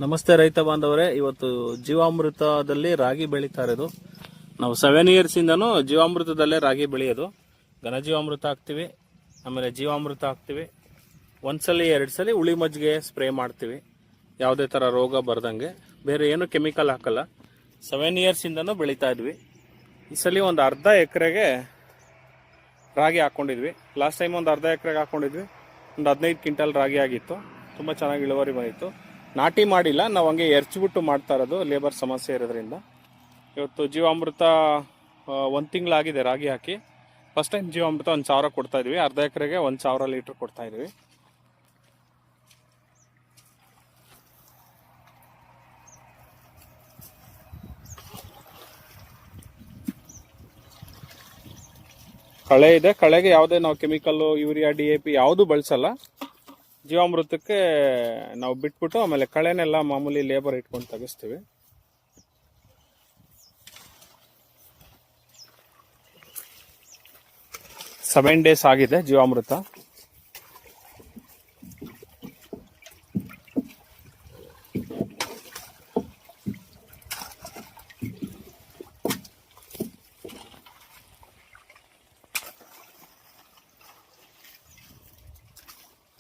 ನಮಸ್ತೆ ರೈತ ಬಾಂಧವರೇ. ಇವತ್ತು ಜೀವಾಮೃತದಲ್ಲಿ ರಾಗಿ ಬೆಳೀತಾ ಇರೋದು. ನಾವು 7 ಇಯರ್ಸ್ ಇಂದನೂ ಜೀವಾಮೃತದಲ್ಲೇ ರಾಗಿ ಬೆಳೆಯೋದು. ಘನಜೀವಾಮೃತ ಹಾಕ್ತಿವಿ, ಆಮೇಲೆ ಜೀವಾಮೃತ ಹಾಕ್ತಿವಿ. ಒಂದ್ಸಲಿ 2 ಸಲ ಉಳಿ ಮಜ್ಜಿಗೆ ಸ್ಪ್ರೇ ಮಾಡ್ತೀವಿ, ಯಾವುದೇ ಥರ ರೋಗ ಬರ್ದಂಗೆ. ಬೇರೆ ಏನು ಕೆಮಿಕಲ್ ಹಾಕಲ್ಲ. 7 ಇಯರ್ಸ್ ಇಂದನೂ ಬೆಳೀತಾ ಇದ್ವಿ. ಈ ಸಲ ಒಂದು ಅರ್ಧ ಎಕರೆಗೆ ರಾಗಿ ಹಾಕ್ಕೊಂಡಿದ್ವಿ. ಲಾಸ್ಟ್ ಟೈಮ್ ಒಂದು ಅರ್ಧ ಎಕರೆಗೆ ಹಾಕ್ಕೊಂಡಿದ್ವಿ. ಒಂದು 15 ಕ್ವಿಂಟಲ್ ರಾಗಿ ಆಗಿತ್ತು. ತುಂಬ ಚೆನ್ನಾಗಿ ಇಳುವರಿ ಬಂದಿತ್ತು. ನಾಟಿ ಮಾಡಿಲ್ಲ, ನಾವು ಹಂಗೆ ಎರ್ಚ್ಬಿಟ್ಟು ಮಾಡ್ತಾ ಇರೋದು, ಲೇಬರ್ ಸಮಸ್ಯೆ ಇರೋದ್ರಿಂದ. ಇವತ್ತು ಜೀವಾಮೃತ 1 ತಿಂಗಳಾಗಿದೆ ರಾಗಿ ಹಾಕಿ. ಫಸ್ಟ್ ಟೈಮ್ ಜೀವಾಮೃತ 1000 ಕೊಡ್ತಾ ಇದ್ವಿ. ಅರ್ಧ ಎಕರೆಗೆ 1000 ಲೀಟ್ರ್ ಕೊಡ್ತಾ ಇದ್ವಿ. ಕಳೆ ಇದೆ, ಕಳೆಗೆ ಯಾವುದೇ ನಾವು ಕೆಮಿಕಲ್ಲು, ಯೂರಿಯಾ, DAP ಯಾವುದು ಬಳಸಲ್ಲ. ಜೀವಾಮೃತಕ್ಕೆ ನಾವು ಬಿಟ್ಬಿಟ್ಟು ಆಮೇಲೆ ಕಳೆನೆಲ್ಲ ಮಾಮೂಲಿ ಲೇಬರ್ ಇಟ್ಕೊಂಡು ತೆಗಿಸ್ತೀವಿ. ಸೆವೆನ್ ಡೇಸ್ ಆಗಿದೆ ಜೀವಾಮೃತ.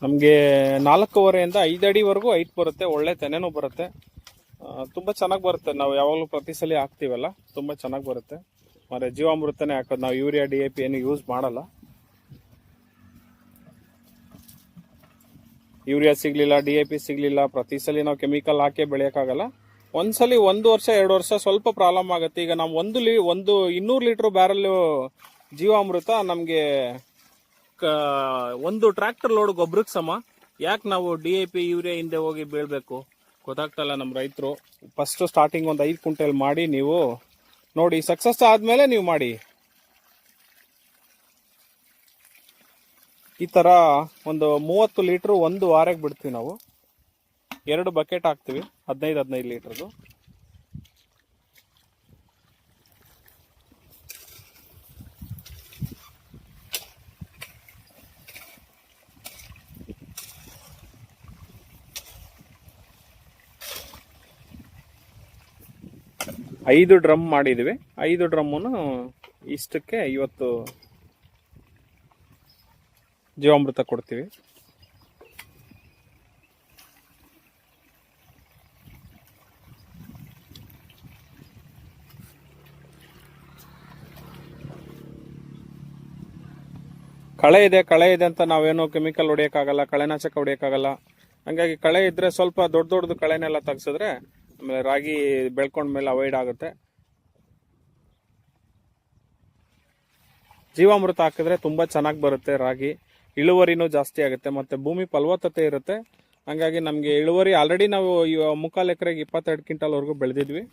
ನಮಗೆ 4.5 ಇಂದ 5 ಅಡಿವರೆಗೂ ಹೈಟ್ ಬರುತ್ತೆ. ಒಳ್ಳೆ ತೆನೆನೂ ಬರುತ್ತೆ. ತುಂಬ ಚೆನ್ನಾಗಿ ಬರುತ್ತೆ. ನಾವು ಯಾವಾಗಲೂ ಪ್ರತಿ ಸಲ ಹಾಕ್ತೀವಲ್ಲ, ತುಂಬ ಚೆನ್ನಾಗಿ ಬರುತ್ತೆ. ಮತ್ತೆ ಜೀವಾಮೃತನೇ ಹಾಕೋದು, ನಾವು ಯೂರಿಯಾ, DAP ಏನು ಯೂಸ್ ಮಾಡಲ್ಲ. ಯೂರಿಯಾ ಸಿಗಲಿಲ್ಲ, DAP ಸಿಗಲಿಲ್ಲ, ಪ್ರತಿ ಸಲ ನಾವು ಕೆಮಿಕಲ್ ಹಾಕಿ ಬೆಳೆಯೋಕ್ಕಾಗಲ್ಲ. ಒಂದ್ಸಲಿ 1 ವರ್ಷ 2 ವರ್ಷ ಸ್ವಲ್ಪ ಪ್ರಾಬ್ಲಮ್ ಆಗುತ್ತೆ. ಈಗ ನಾವು 200 ಲೀಟ್ರ್ ಬ್ಯಾರಲ್ಲು ಜೀವಾಮೃತ ನಮಗೆ ಒಂದು ಟ್ರ್ಯಾಕ್ಟರ್ ಲೋಡ್ ಗೊಬ್ಬರಕ್ಕೆ ಸಮ. ಯಾಕೆ ನಾವು DAP, ಯೂರಿಯಾ ಹಿಂದೆ ಹೋಗಿ ಬೀಳ್ಬೇಕು ಗೊತ್ತಾಗ್ತಲ್ಲ ನಮ್ಮ ರೈತರು. ಫಸ್ಟ್ ಸ್ಟಾರ್ಟಿಂಗ್ ಒಂದು 5 ಕ್ವಿಂಟಲ್ ಮಾಡಿ ನೀವು ನೋಡಿ, ಸಕ್ಸಸ್ ಆದ್ಮೇಲೆ ನೀವು ಮಾಡಿ. ಈ ತರ ಒಂದು 30 ಲೀಟ್ರ್ ಒಂದು ವಾರಕ್ಕೆ ಬಿಡ್ತೀವಿ ನಾವು. 2 ಬಕೆಟ್ ಹಾಕ್ತಿವಿ, 15 ಲೀಟ್ರದು. ಐದು ಡ್ರಮ್ ಮಾಡಿದ್ವಿ. 5 ಡ್ರಮ್ಮನ್ನು ಇಷ್ಟಕ್ಕೆ ಇವತ್ತು ಜೀವಾಮೃತ ಕೊಡ್ತೀವಿ. ಕಳೆ ಇದೆ ಅಂತ ನಾವೇನು ಕೆಮಿಕಲ್ ಹೊಡಿಯೋಕ್ಕಾಗಲ್ಲ, ಕಳೆನಾಶಕ ಹೊಡಿಯೋಕ್ಕಾಗಲ್ಲ. ಹಂಗಾಗಿ ಕಳೆ ಇದ್ರೆ ಸ್ವಲ್ಪ ದೊಡ್ಡದು ಕಳೆನೆಲ್ಲ ತೆಗ್ಸಿದ್ರೆ ಆಮೇಲೆ ರಾಗಿ ಬೆಳ್ಕೊಂಡ್ಮೇಲೆ ಅವಾಯ್ಡ್ ಆಗುತ್ತೆ. ಜೀವಾಮೃತ ಹಾಕಿದ್ರೆ ತುಂಬ ಚೆನ್ನಾಗಿ ಬರುತ್ತೆ ರಾಗಿ, ಇಳುವರಿನೂ ಜಾಸ್ತಿ ಆಗುತ್ತೆ, ಮತ್ತು ಭೂಮಿ ಫಲವತ್ತತೆ ಇರುತ್ತೆ. ಹಂಗಾಗಿ ನಮಗೆ ಇಳುವರಿ ಆಲ್ರೆಡಿ ನಾವು 3/4 ಎಕರೆಗೆ 22 ಕ್ವಿಂಟಲ್ವರೆಗೂ ಬೆಳೆದಿದ್ವಿ.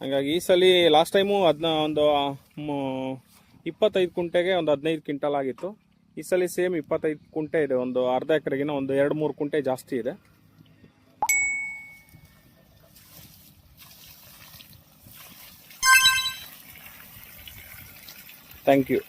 ಹಂಗಾಗಿ ಈ ಸಲ ಲಾಸ್ಟ್ ಟೈಮು ಒಂದು 25 ಕುಂಟೆಗೆ ಒಂದು 15 ಕ್ವಿಂಟಲ್ ಆಗಿತ್ತು. ಈ ಸಲ ಸೇಮ್ 25 ಕುಂಟೆ ಇದೆ. ಒಂದು ಅರ್ಧ ಎಕರೆಗಿನ ಒಂದು 2-3 ಕುಂಟೆ ಜಾಸ್ತಿ ಇದೆ. Thank you.